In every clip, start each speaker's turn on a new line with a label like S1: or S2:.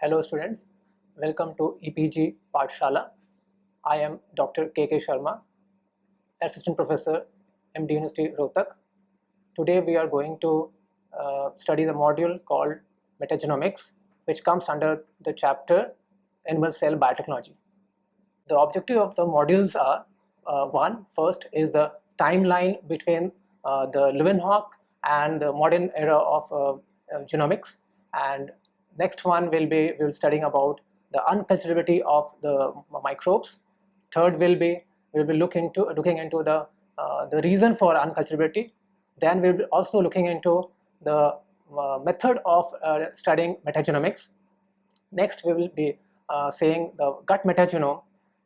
S1: Hello students, welcome to EPG Pathshala. I am Dr. K.K. Sharma, Assistant Professor, MD University Rohtak. Today we are going to study the module called Metagenomics, which comes under the chapter Animal Cell Biotechnology. The objective of the modules are first is the timeline between the Leeuwenhoek and the modern era of genomics, and next one will be studying about the unculturability of the microbes. Third will be looking into the reason for unculturability. Then we'll be also looking into the method of studying metagenomics. Next we will be saying the gut metagenome,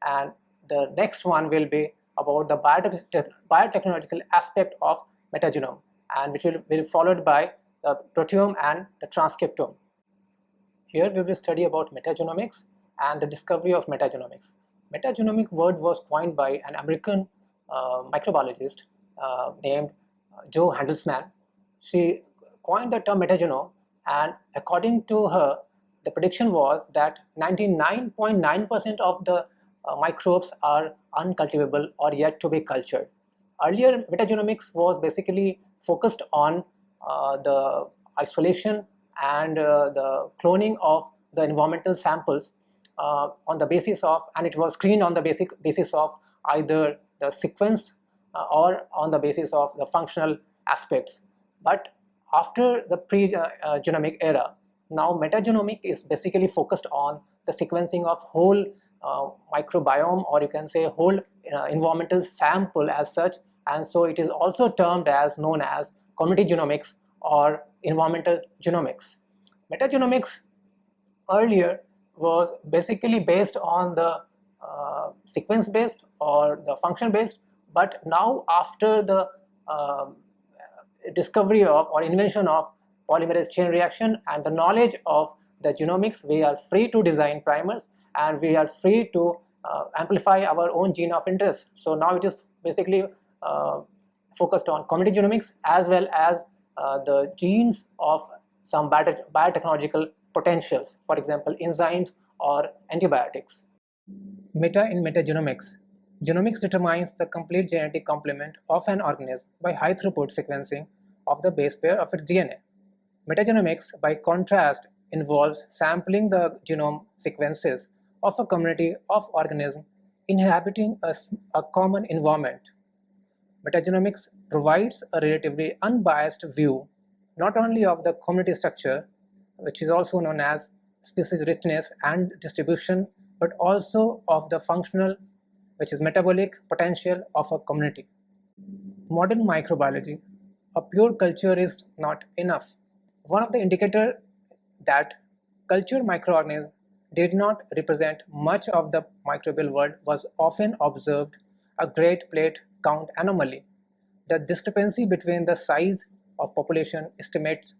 S1: and the next one will be about the biotechnological aspect of metagenome, and which will be followed by the proteome and the transcriptome. Here we will study about metagenomics and the discovery of metagenomics. Metagenomic word was coined by an American microbiologist named Jo Handelsman. She coined the term metagenome, and according to her, the prediction was that 99.9% of the microbes are uncultivable or yet to be cultured. Earlier, metagenomics was basically focused on the isolation and the cloning of the environmental samples on the basis of, and it was screened on the basis of either the sequence or on the basis of the functional aspects. But after the pre-genomic era, now metagenomic is basically focused on the sequencing of whole microbiome, or you can say whole environmental sample as such, and so it is also termed as known as community genomics or environmental genomics. Metagenomics earlier was basically based on the sequence based or the function based, but now after the discovery of or invention of polymerase chain reaction and the knowledge of the genomics, we are free to design primers and we are free to amplify our own gene of interest. So now it is basically focused on community genomics as well as the genes of some biotechnological potentials, for example enzymes or antibiotics. Meta in metagenomics. Genomics determines the complete genetic complement of an organism by high throughput sequencing of the base pair of its DNA. Metagenomics, by contrast, involves sampling the genome sequences of a community of organisms inhabiting a common environment. Metagenomics provides a relatively unbiased view not only of the community structure, which is also known as species richness and distribution, but also of the functional, which is metabolic potential of a community. Modern microbiology, a pure culture is not enough. One of the indicators that cultured microorganisms did not represent much of the microbial world was often observed a great plate count anomaly, the discrepancy between the size of population estimates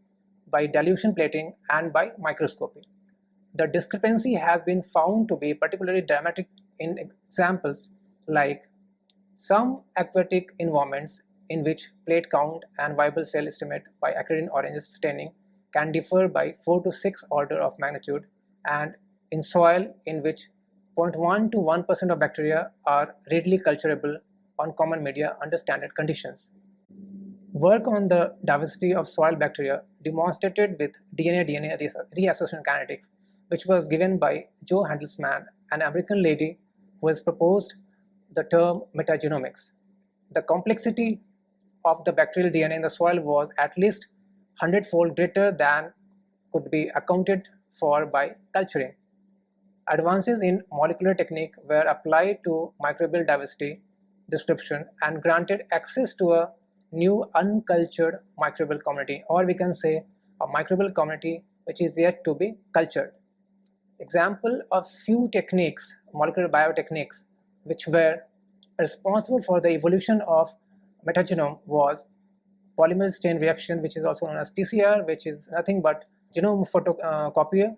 S1: by dilution plating and by microscopy. The discrepancy has been found to be particularly dramatic in examples like some aquatic environments in which plate count and viable cell estimate by acridine orange staining can differ by 4 to 6 order of magnitude, and in soil in which 0.1 to 1% of bacteria are readily culturable on common media under standard conditions. Work on the diversity of soil bacteria demonstrated with DNA-DNA reassociation kinetics, which was given by Jo Handelsman, an American lady who has proposed the term metagenomics. The complexity of the bacterial DNA in the soil was at least 100-fold greater than could be accounted for by culturing. Advances in molecular technique were applied to microbial diversity description and granted access to a new uncultured microbial community, or we can say a microbial community which is yet to be cultured. Example of few techniques, molecular biotechniques, which were responsible for the evolution of metagenome was polymerase chain reaction, which is also known as PCR, which is nothing but genome photocopier.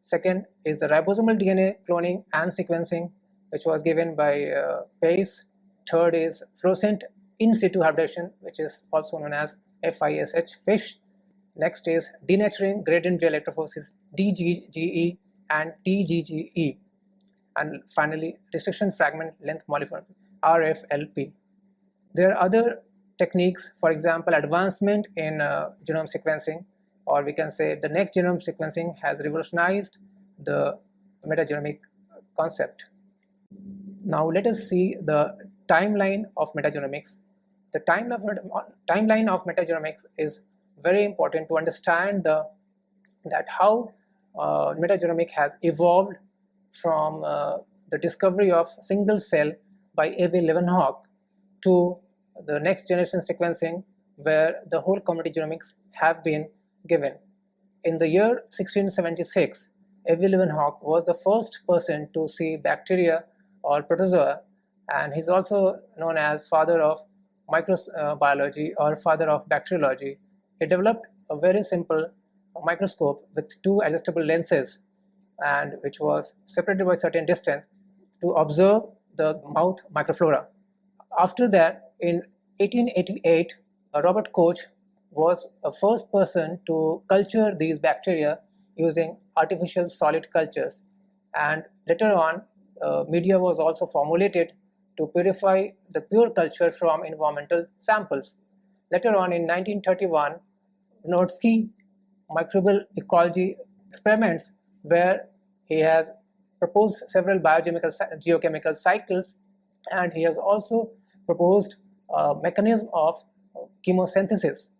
S1: Second is the ribosomal DNA cloning and sequencing, which was given by Pace. Third is fluorescent in situ hybridization, which is also known as FISH, FISH. Next is denaturing gradient gel electrophoresis, DGGE, and TGGE, and finally restriction fragment length morphologically, RFLP. There are other techniques, for example, advancement in genome sequencing, or we can say the next genome sequencing has revolutionized the metagenomic concept. Now let us see the timeline of metagenomics. The timeline of metagenomics is very important to understand that how metagenomics has evolved from the discovery of single cell by A.V. Leeuwenhoek to the next generation sequencing, where the whole community genomics have been given. In the year 1676, A.V. Leeuwenhoek was the first person to see bacteria or protozoa, and he's also known as father of microbiology or father of bacteriology. He developed a very simple microscope with two adjustable lenses, and which was separated by certain distance to observe the mouth microflora. After that, in 1888, Robert Koch was a first person to culture these bacteria using artificial solid cultures, and later on media was also formulated to purify the pure culture from environmental samples. Later on in 1931, Nodsky microbial ecology experiments, where he has proposed several geochemical cycles, and he has also proposed a mechanism of chemosynthesis.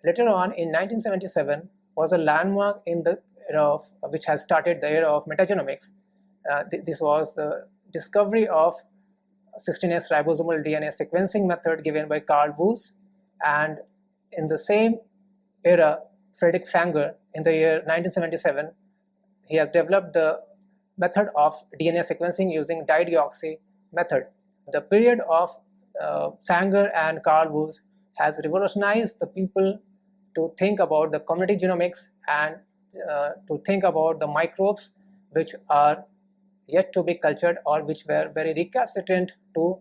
S1: Later on in 1977 was a landmark in the era of, which has started the era of metagenomics. This was the discovery of 16S ribosomal DNA sequencing method given by Carl Woese, and in the same era, Frederick Sanger, in the year 1977, he has developed the method of DNA sequencing using dideoxy method. The period of Sanger and Carl Woese has revolutionized the people to think about the community genomics and to think about the microbes which are yet to be cultured or which were very recalcitrant to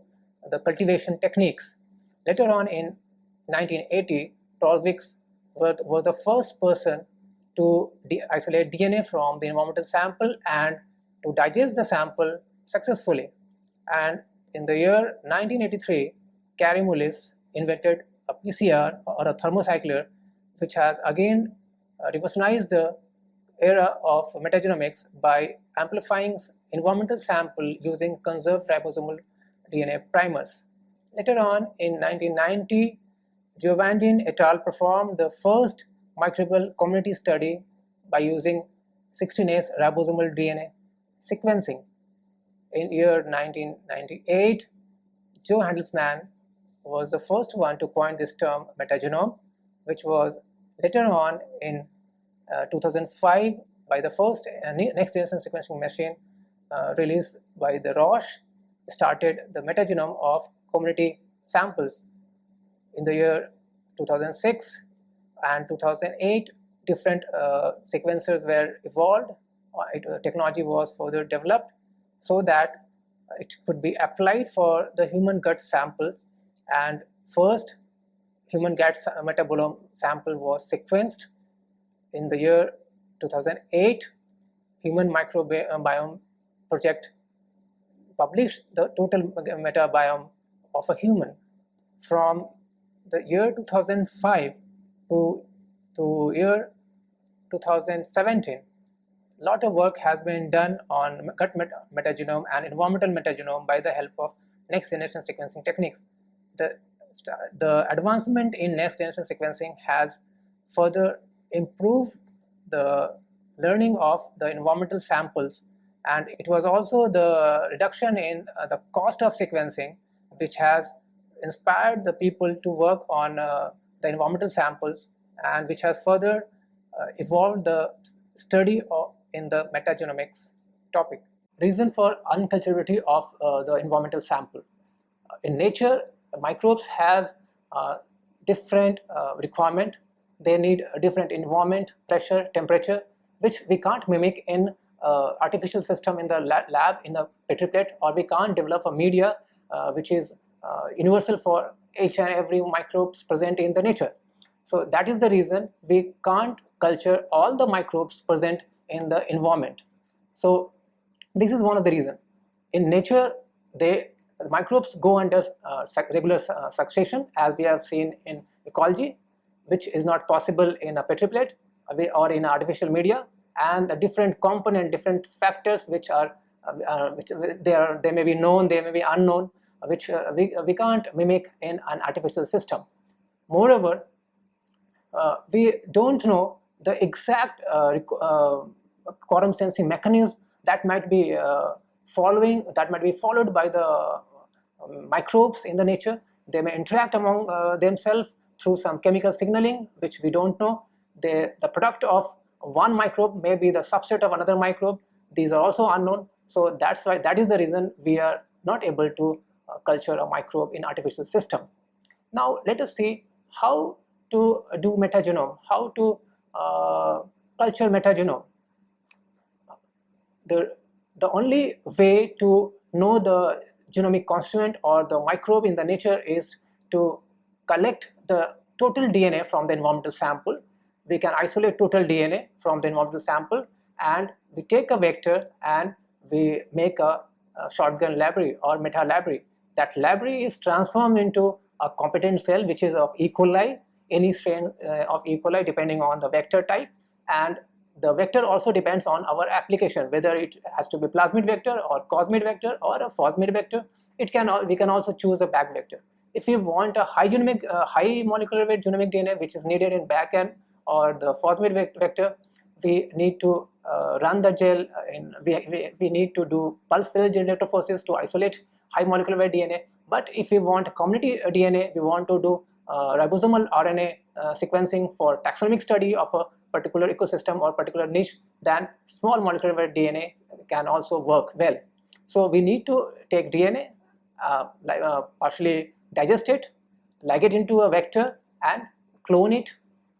S1: the cultivation techniques. Later on in 1980, Torvix was the first person to isolate DNA from the environmental sample and to digest the sample successfully. And in the year 1983, Kary Mullis invented a PCR or a thermocycler, which has again revolutionized the era of metagenomics by amplifying environmental sample using conserved ribosomal DNA primers. Later on in 1990, Giovandin et al. Performed the first microbial community study by using 16S ribosomal DNA sequencing. In year 1998, Joe Handelsman was the first one to coin this term metagenome, which was later on in 2005 by the first next generation sequencing machine released by the Roche, started the metagenome of community samples. In the year 2006 and 2008, different sequencers were evolved. Technology was further developed so that it could be applied for the human gut samples, and first human gut metabolome sample was sequenced. In the year 2008, Human Microbiome Project published the total metabiome of a human. From the year 2005 to year 2017, a lot of work has been done on gut metagenome and environmental metagenome by the help of next generation sequencing techniques. The advancement in next generation sequencing has further improved the learning of the environmental samples, and it was also the reduction in the cost of sequencing which has inspired the people to work on the environmental samples, and which has further evolved the study in the metagenomics topic. Reason for unculturability of the environmental sample. In nature, microbes has different requirement. They need a different environment, pressure, temperature, which we can't mimic in artificial system in the lab in a petri plate, or we can't develop a media which is universal for each and every microbes present in the nature. So that is the reason we can't culture all the microbes present in the environment. So this is one of the reasons. In nature, the microbes go under regular succession, as we have seen in ecology, which is not possible in a petri plate or in artificial media, and the different component, different factors which are they may be known, they may be unknown, which we can't mimic in an artificial system. Moreover, we don't know the exact quorum sensing mechanism that might be followed by the microbes in the nature. They may interact among themselves through some chemical signaling which we don't know. The product of one microbe may be the subset of another microbe. These are also unknown. So that is the reason we are not able to culture a microbe in artificial system. Now let us see how to do metagenome, how to culture metagenome. The only way to know the genomic constituent or the microbe in the nature is to collect the total DNA from the environmental sample. We can isolate total DNA from the environmental sample, and we take a vector and we make a shotgun library or meta library. That library is transformed into a competent cell which is of E. coli, any strain of E. coli depending on the vector type, and the vector also depends on our application, whether it has to be plasmid vector or cosmid vector or a Fosmid vector. We can also choose a back vector. If you want a high molecular weight genomic DNA which is needed in back end or the Fosmid vector, we need to run the gel we need to do pulse fill gel electrophoresis to isolate high molecular weight DNA. But if we want community DNA, we want to do ribosomal RNA sequencing for taxonomic study of a particular ecosystem or particular niche, then small molecular weight DNA can also work well. So we need to take DNA, partially digest it, ligate into a vector and clone it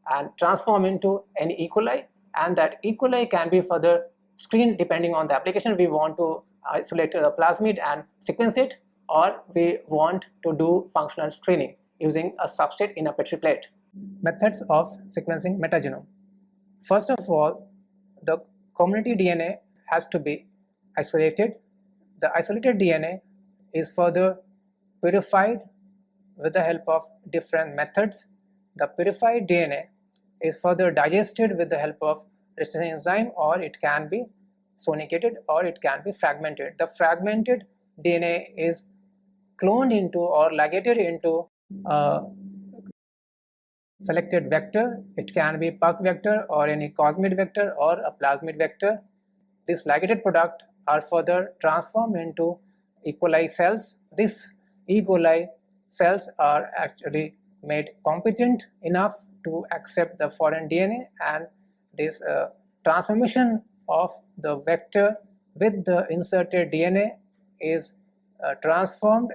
S1: and transform into an E. coli, and that E. coli can be further screened depending on the application. We want to isolate the plasmid and sequence it, or we want to do functional screening using a substrate in a petri plate. Methods of sequencing metagenome. First of all, the community DNA has to be isolated. The isolated DNA is further purified with the help of different methods. The purified DNA is further digested with the help of restriction enzyme, or it can be sonicated, or it can be fragmented. The fragmented DNA is cloned into or ligated into a selected vector. It can be puck vector or any cosmid vector or a plasmid vector. This ligated product are further transformed into E. coli cells. These E. coli cells are actually made competent enough to accept the foreign DNA, and this transformation of the vector with the inserted DNA is transformed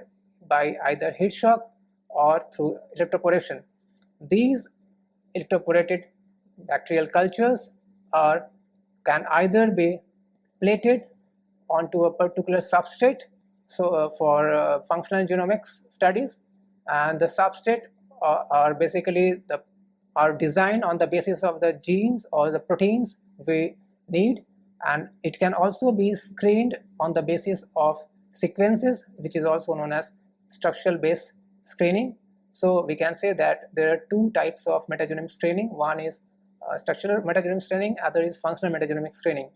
S1: by either heat shock or through electroporation. These electroporated bacterial cultures can either be plated onto a particular substrate, so for functional genomics studies, and the substrate are basically are designed on the basis of the genes or the proteins we need, and it can also be screened on the basis of sequences, which is also known as structural based screening. So we can say that there are two types of metagenomic screening. One is structural metagenomic screening, other is functional metagenomic screening,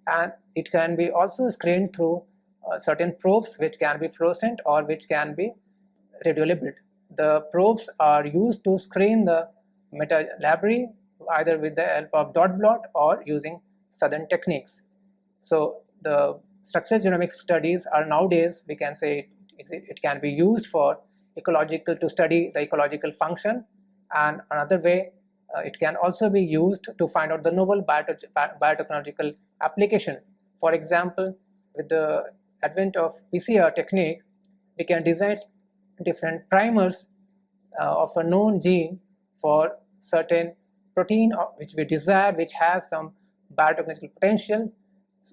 S1: and it can be also screened through certain probes which can be fluorescent or which can be radiolabeled. The probes are used to screen the meta library either with the help of dot blot or using southern techniques. So the structural genomics studies are nowadays, we can say it can be used for ecological, to study the ecological function, and another way it can also be used to find out the novel biotechnological application. For example, with the advent of PCR technique, we can design different primers of a known gene for certain protein which we desire, which has some biotechnological potential.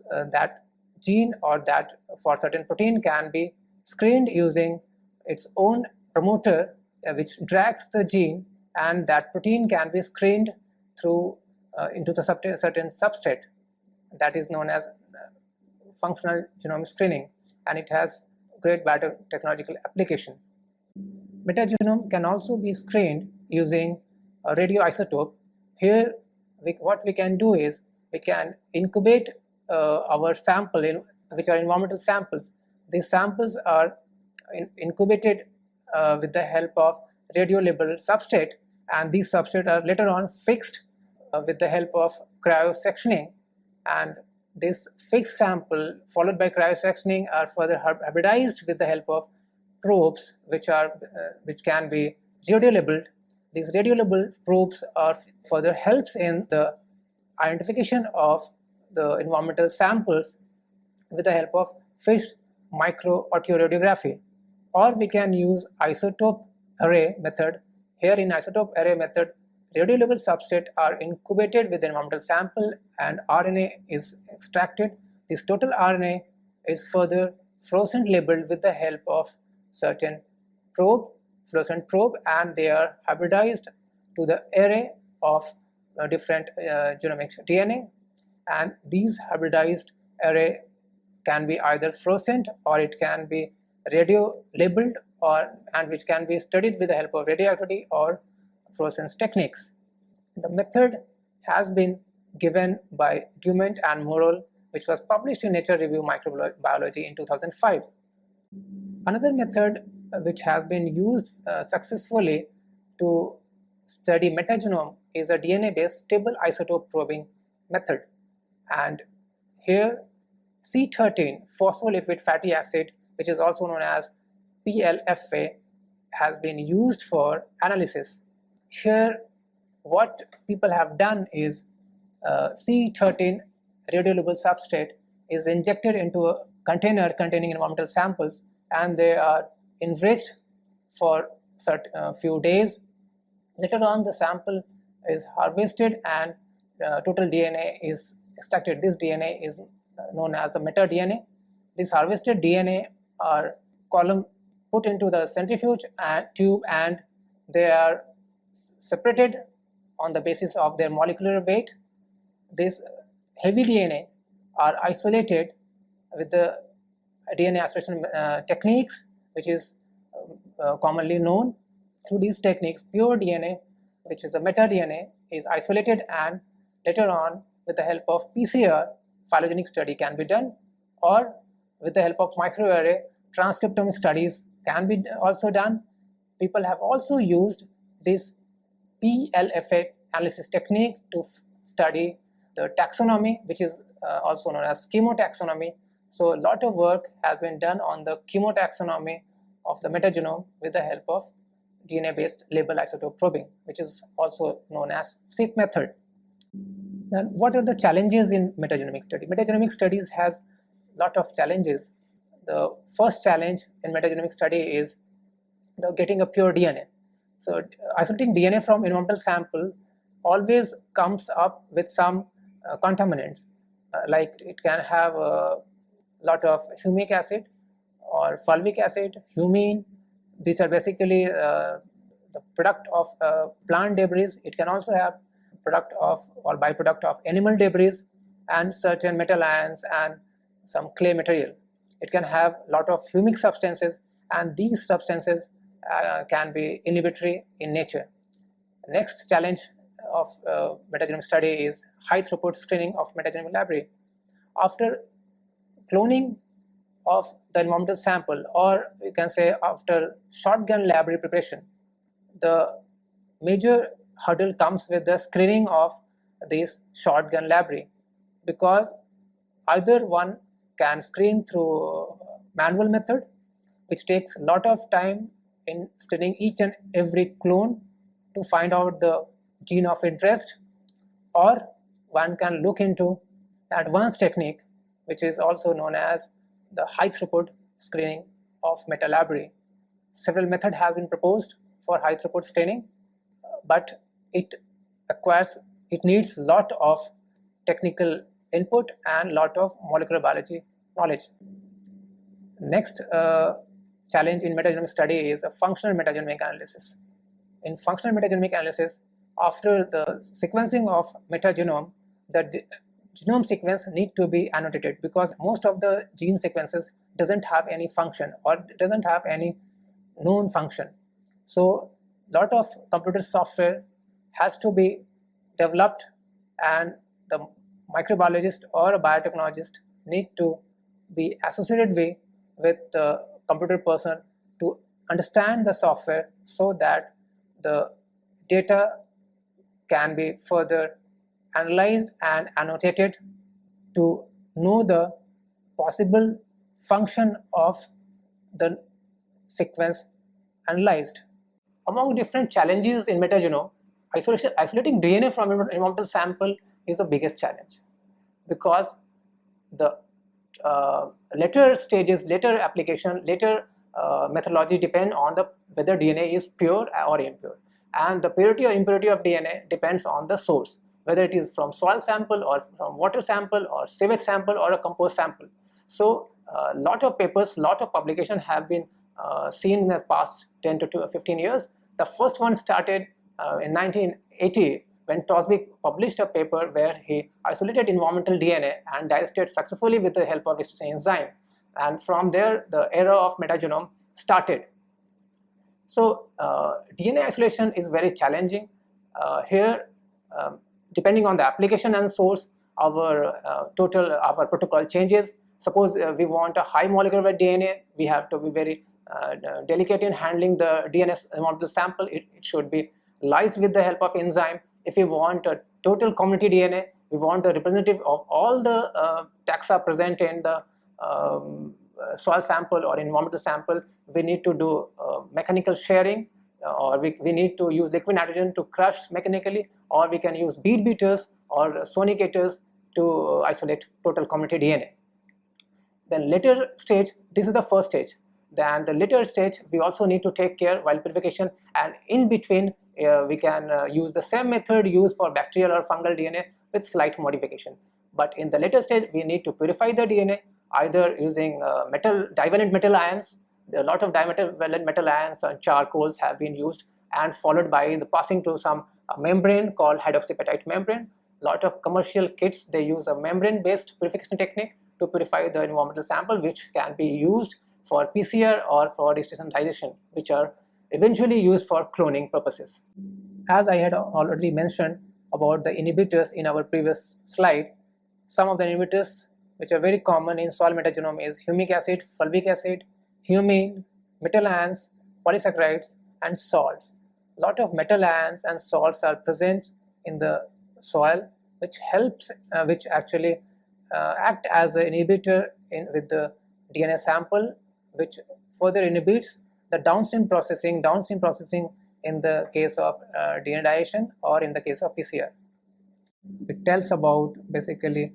S1: That gene or that for certain protein can be screened using its own promoter which drags the gene, and that protein can be screened through into the certain substrate that is known as functional genome screening, and it has great biotechnological application. Metagenome can also be screened using a radioisotope. Here, what we can do is we can incubate our sample, which are environmental samples. These samples are incubated with the help of radio-labeled substrate, and these substrates are later on fixed with the help of cryosectioning, and this fixed sample followed by cryosectioning are further hybridized with the help of probes which can be radio-labeled. These radio-labeled probes are further helps in the identification of the environmental samples with the help of fish microarchaeoradiography, or we can use isotope array method. Here in isotope array method, radio-labeled substrate are incubated with the environmental sample and RNA is extracted. This total RNA is further fluorescent labeled with the help of certain fluorescent probe, and they are hybridized to the array of different genomic DNA, and these hybridized array can be either fluorescent or it can be radio labeled, and which can be studied with the help of radioactivity or fluorescence techniques. The method has been given by Dumont and Morrell, which was published in Nature Review Microbiology in 2005. Another method which has been used successfully to study metagenome is a DNA-based stable isotope probing method, and here C13 phospholipid fatty acid, which is also known as PLFA, has been used for analysis. Here what people have done is C13 radiolabeled substrate is injected into a container containing environmental samples, and they are enriched for a few days. Later on, the sample is harvested and total DNA is extracted. This DNA is known as the meta-DNA. This harvested DNA are put into the centrifuge and tube, and they are separated on the basis of their molecular weight. This heavy DNA are isolated with the DNA isolation techniques, which is commonly known. Through these techniques, pure DNA, which is a meta-DNA, is isolated, and later on with the help of PCR, phylogenetic study can be done, or with the help of microarray, transcriptome studies can be also done. People have also used this PLFA analysis technique to study the taxonomy, which is also known as chemotaxonomy. So a lot of work has been done on the chemotaxonomy of the metagenome with the help of DNA-based label isotope probing, which is also known as SIP method. Then what are the challenges in metagenomic study? Metagenomic studies has a lot of challenges. The first challenge in metagenomic study is getting a pure DNA. So isolating DNA from environmental sample always comes up with some contaminants, like it can have a lot of humic acid or fulvic acid, humine, which are basically the product of plant debris. It can also have product of or byproduct of animal debris and certain metal ions and some clay material. It can have a lot of humic substances, and these substances can be inhibitory in nature. The next challenge of metagenomic study is high throughput screening of metagenomic library. After cloning of the environmental sample, or you can say after shotgun library preparation, the major hurdle comes with the screening of this shotgun library, because either one can screen through manual method, which takes a lot of time in studying each and every clone to find out the gene of interest, or one can look into advanced technique, which is also known as the high throughput screening of meta library. Several methods have been proposed for high throughput screening, but it needs a lot of technical input and lot of molecular biology knowledge. Next challenge in metagenomic study is a functional metagenomic analysis. In functional metagenomic analysis, after the sequencing of metagenome, the genome sequence need to be annotated, because most of the gene sequences doesn't have any function or doesn't have any known function. So lot of computer software has to be developed, and the microbiologist or a biotechnologist need to be associated with the computer person to understand the software, so that the data can be further analyzed and annotated to know the possible function of the sequence analyzed. Among different challenges in metagenome, isolating DNA from environmental sample is the biggest challenge, because the later stages, later application, later methodology depend on the whether DNA is pure or impure, and the purity or impurity of DNA depends on the source, whether it is from soil sample or from water sample or sewage sample or a compost sample. So a lot of papers, lot of publication have been seen in the past 10 to 15 years. The first one started in 1980 when Tosby published a paper where he isolated environmental DNA and digested successfully with the help of this enzyme, and from there the era of metagenome started. So DNA isolation is very challenging. Here, depending on the application and source, our protocol changes. Suppose we want a high molecular weight DNA, we have to be very delicate in handling the DNA environmental sample. It should be lysed with the help of enzyme. If we want a total community DNA, we want a representative of all the taxa present in the soil sample or environmental sample, we need to do mechanical sharing, or we need to use liquid nitrogen to crush mechanically, or we can use bead beaters or sonicators to isolate total community DNA. Then later stage, this is the first stage. Then the later stage, we also need to take care while purification, and in between we can use the same method used for bacterial or fungal DNA with slight modification. But in the later stage, we need to purify the DNA either using divalent metal ions. A lot of divalent metal ions and charcoals have been used, and followed by the passing to some membrane called hydroxyapatite membrane. A lot of commercial kits, they use a membrane based purification technique to purify the environmental sample, which can be used for PCR or for registration digestion, which are eventually used for cloning purposes. As I had already mentioned about the inhibitors in our previous slide, some of the inhibitors which are very common in soil metagenome is humic acid, fulvic acid, humine, metal ions, polysaccharides, and salts. A lot of metal ions and salts are present in the soil, which actually act as an inhibitor with the DNA sample, which further inhibits the downstream processing in the case of DNA digestion or in the case of PCR. It tells about basically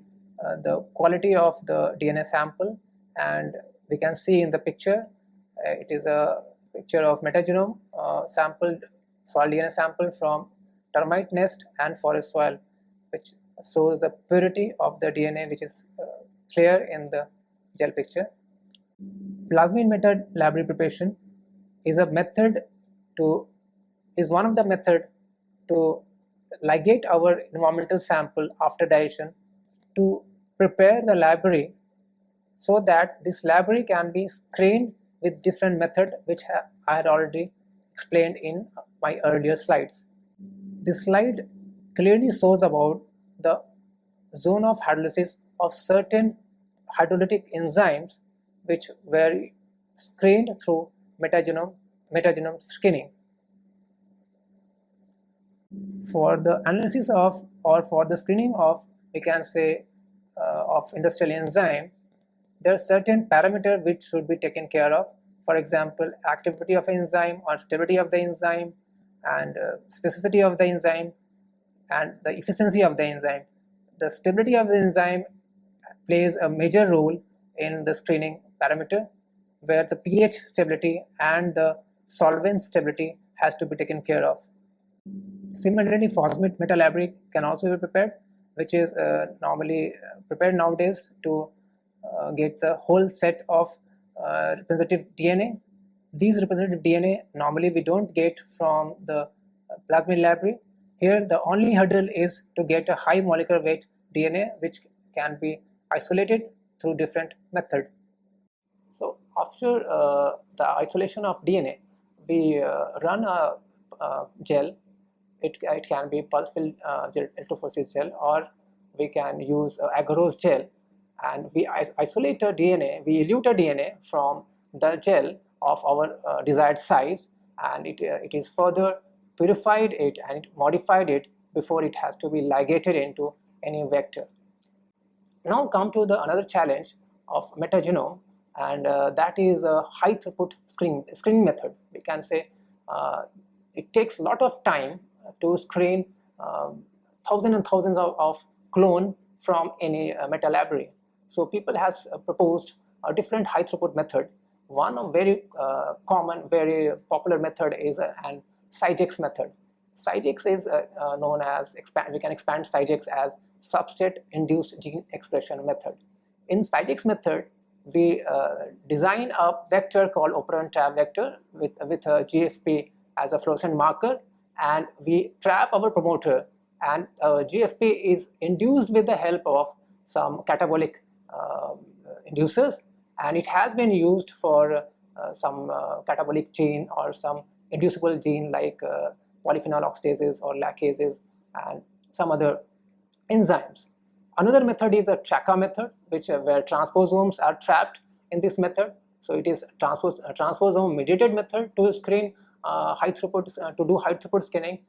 S1: the quality of the DNA sample, and we can see in the picture, it is a picture of metagenome sampled soil DNA sample from termite nest and forest soil, which shows the purity of the DNA, which is clear in the gel picture. Plasmid method library preparation is one of the method to ligate our environmental sample after digestion to prepare the library, so that this library can be screened with different method, which I had already explained in my earlier slides. This slide clearly shows about the zone of hydrolysis of certain hydrolytic enzymes which were screened through metagenome screening. For the analysis of, or for the screening of, we can say of industrial enzyme, there are certain parameters which should be taken care of. For example, activity of enzyme or stability of the enzyme, and specificity of the enzyme, and the efficiency of the enzyme. The stability of the enzyme plays a major role in the screening parameter, where the pH stability and the solvent stability has to be taken care of. Similarly, Fosmid meta library can also be prepared, which is normally prepared nowadays to get the whole set of representative DNA. These representative DNA normally we don't get from the plasmid library. Here the only hurdle is to get a high molecular weight DNA which can be isolated through different methods. So after the isolation of DNA, we run a gel. It can be pulse field gel, electrophoresis gel, or we can use agarose gel, and we isolate the DNA, we elute the DNA from the gel of our desired size, and it is further purified it and modified it before it has to be ligated into any vector. Now come to the another challenge of metagenome, and that is a high throughput screening method. We can say it takes a lot of time to screen thousands and thousands of clone from any meta library. So people has proposed a different high throughput method. One very common, very popular method is an SciGex method. SciGex is known as, we can expand SciGex as substrate induced gene expression method. In SciGex method, we design a vector called operand trap vector with a GFP as a fluorescent marker, and we trap our promoter, and GFP is induced with the help of some catabolic inducers, and it has been used for some catabolic gene or some inducible gene like polyphenol oxidases or lacases and some other enzymes. Another method is the TRACA method, where transposomes are trapped in this method. So it is transposome mediated method to screen high throughput, to do high throughput scanning.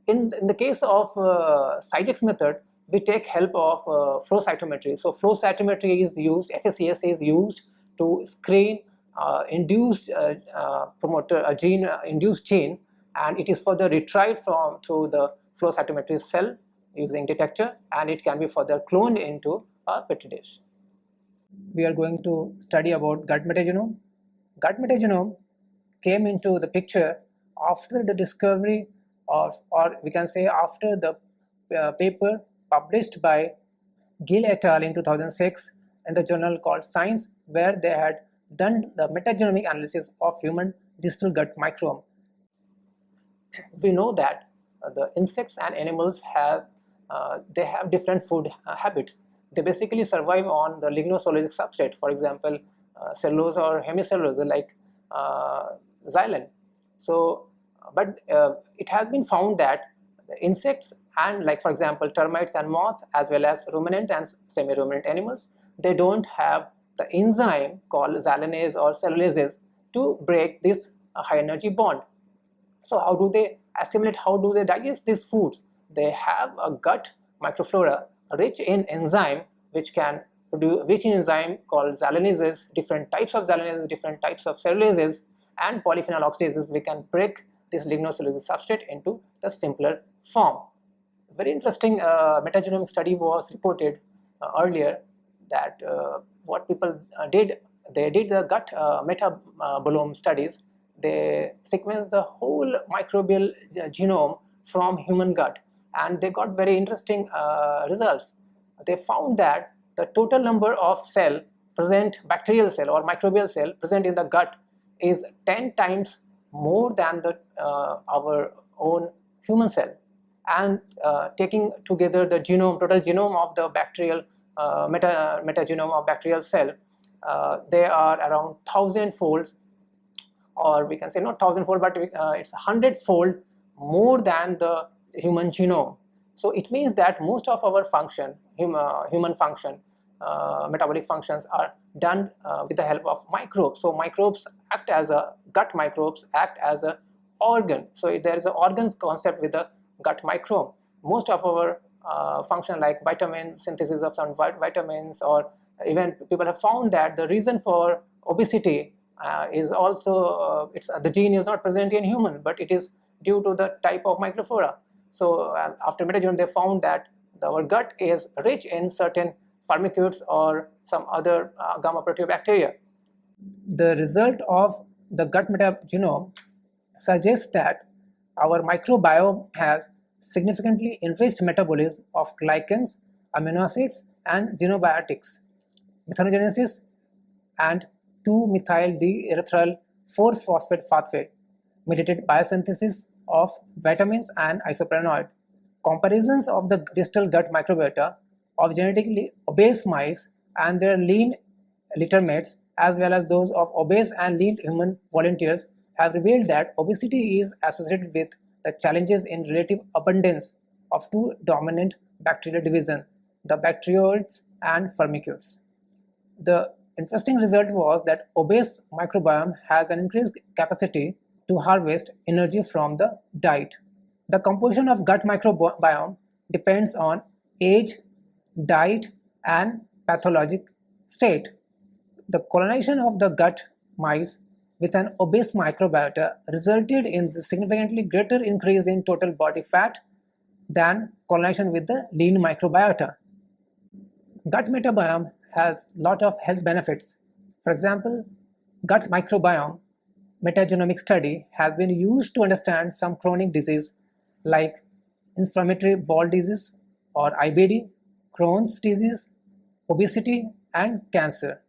S1: In the case of SciGex method, we take help of flow cytometry. So flow cytometry is used, FACS is used to screen induced promoter, a gene, induced gene, and it is further retrieved through the flow cytometry cell using detector, and it can be further cloned into a petri dish. We are going to study about gut metagenome. Gut metagenome came into the picture after the discovery of, or we can say after the paper published by Gill et al. In 2006 in the journal called Science, where they had done the metagenomic analysis of human distal gut microbiome. We know that the insects and animals they have different food habits. They basically survive on the lignocellulosic substrate, for example, cellulose or hemicellulose like xylem. So, but it has been found that the insects and, like for example, termites and moths, as well as ruminant and semi-ruminant animals, they don't have the enzyme called xylanase or cellulases to break this high energy bond. So how do they assimilate, how do they digest these foods? They have a gut microflora rich in enzyme which can produce, rich in enzyme called xylanases, different types of xylanases, different types of cellulases, and polyphenol oxidases. We can break this lignocellulosic substrate into the simpler form. Very interesting metagenomic study was reported earlier, that what people did, they did the gut metabolome studies. They sequenced the whole microbial genome from human gut, and they got very interesting results. They found that the total number of cell present, bacterial cell or microbial cell present in the gut, is 10 times more than the our own human cell. And taking together the genome, total genome of the bacterial metagenome of bacterial cell, they are around 1,000-fold, or we can say not 1,000-fold, but it's 100-fold more than the human genome. So it means that most of our function, human function, metabolic functions are done with the help of microbes. So microbes act as a, gut microbes act as a organ. So there is an organs concept with the gut microbe. Most of our function, like vitamin synthesis of some vitamins, or even people have found that the reason for obesity is also the gene is not present in human, but it is due to the type of microflora. So after metagenome, they found that our gut is rich in certain firmicutes or some other gamma proteobacteria. The result of the gut metagenome suggests that our microbiome has significantly enriched metabolism of glycans, amino acids, and xenobiotics, methanogenesis, and 2-methyl-D-erythryl 4-phosphate pathway, mediated biosynthesis of vitamins and isoprenoid. Comparisons of the distal gut microbiota of genetically obese mice and their lean littermates, as well as those of obese and lean human volunteers, have revealed that obesity is associated with the challenges in relative abundance of two dominant bacterial divisions, the bacteroids and firmicutes. The interesting result was that obese microbiome has an increased capacity to harvest energy from the diet. The composition of gut microbiome depends on age, diet, and pathologic state. The colonization of the gut mice with an obese microbiota resulted in the significantly greater increase in total body fat than colonization with the lean microbiota. Gut microbiome has lot of health benefits. For example, gut microbiome metagenomic study has been used to understand some chronic disease like inflammatory bowel disease or IBD, Crohn's disease, obesity, and cancer.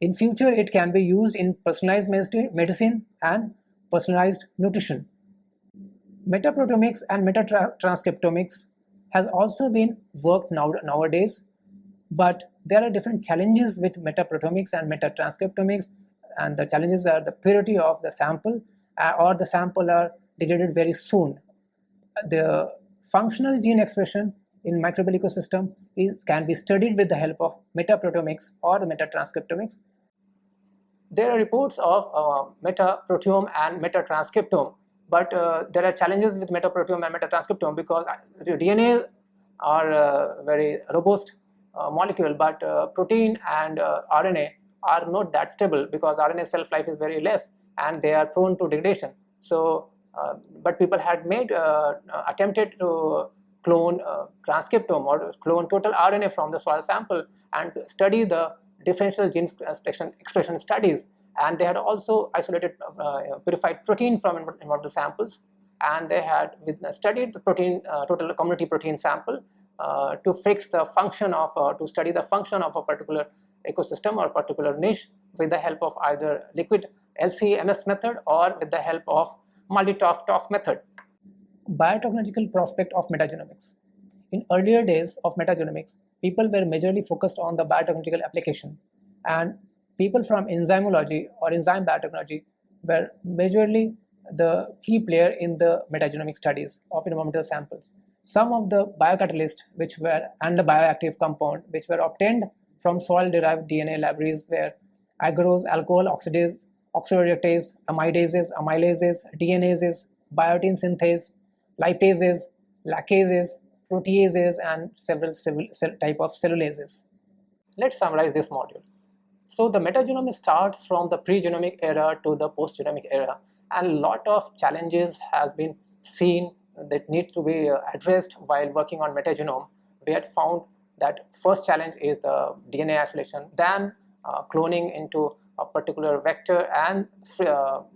S1: In future, it can be used in personalized medicine and personalized nutrition. Metaproteomics and metatranscriptomics has also been worked nowadays, but there are different challenges with metaproteomics and metatranscriptomics, and the challenges are the purity of the sample or the sample are degraded very soon. The functional gene expression in microbial ecosystem can be studied with the help of metaproteomics or the metatranscriptomics. There are reports of metaproteome and metatranscriptome, but there are challenges with metaproteome and metatranscriptome because the DNA are very robust molecule, but protein and RNA are not that stable because RNA shelf life is very less and they are prone to degradation. So, but people had attempted to clone transcriptome or clone total RNA from the soil sample and study the differential gene expression studies, and they had also isolated purified protein from involved samples, and they had studied the protein total community protein sample to fix the function of to study the function of a particular ecosystem or particular niche with the help of either liquid LC-MS method or with the help of multi-TOF method. Biotechnological prospect of metagenomics. In earlier days of metagenomics, people were majorly focused on the biotechnological application, and people from enzymology or enzyme biotechnology were majorly the key player in the metagenomic studies of environmental samples. Some of the biocatalysts and the bioactive compound which were obtained from soil-derived DNA libraries were agarose, alcohol oxidase, oxidoreductase, amidases, amylases, DNases, biotin synthase, lipases, lacases, proteases, and several type of cellulases. Let's summarize this module. So the metagenome starts from the pre-genomic era to the post-genomic era, and a lot of challenges has been seen that need to be addressed while working on metagenome. We had found that first challenge is the DNA isolation, then cloning into a particular vector and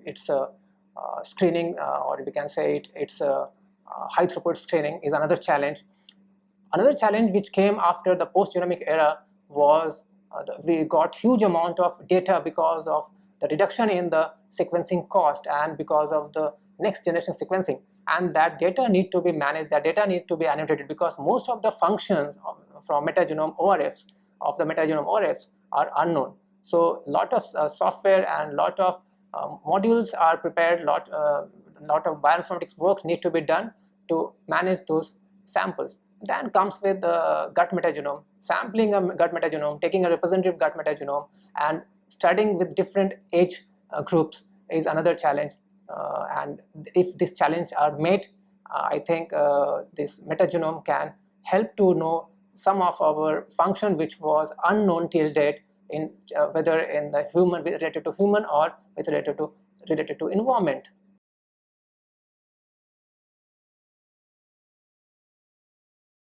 S1: its screening, or we can say it's high throughput screening is another challenge. Another challenge which came after the post-genomic era was we got huge amount of data because of the reduction in the sequencing cost and because of the next generation sequencing, and that data need to be managed, that data need to be annotated because most of the functions from metagenome ORFs of the metagenome ORFs are unknown. So lot of software and lot of modules are prepared, lot of bioinformatics work need to be done to manage those samples. Then comes with the gut metagenome, sampling a gut metagenome, taking a representative gut metagenome and studying with different age groups is another challenge. And if these challenges are met, I think this metagenome can help to know some of our function which was unknown till date, in whether in the human related to human or with related to environment.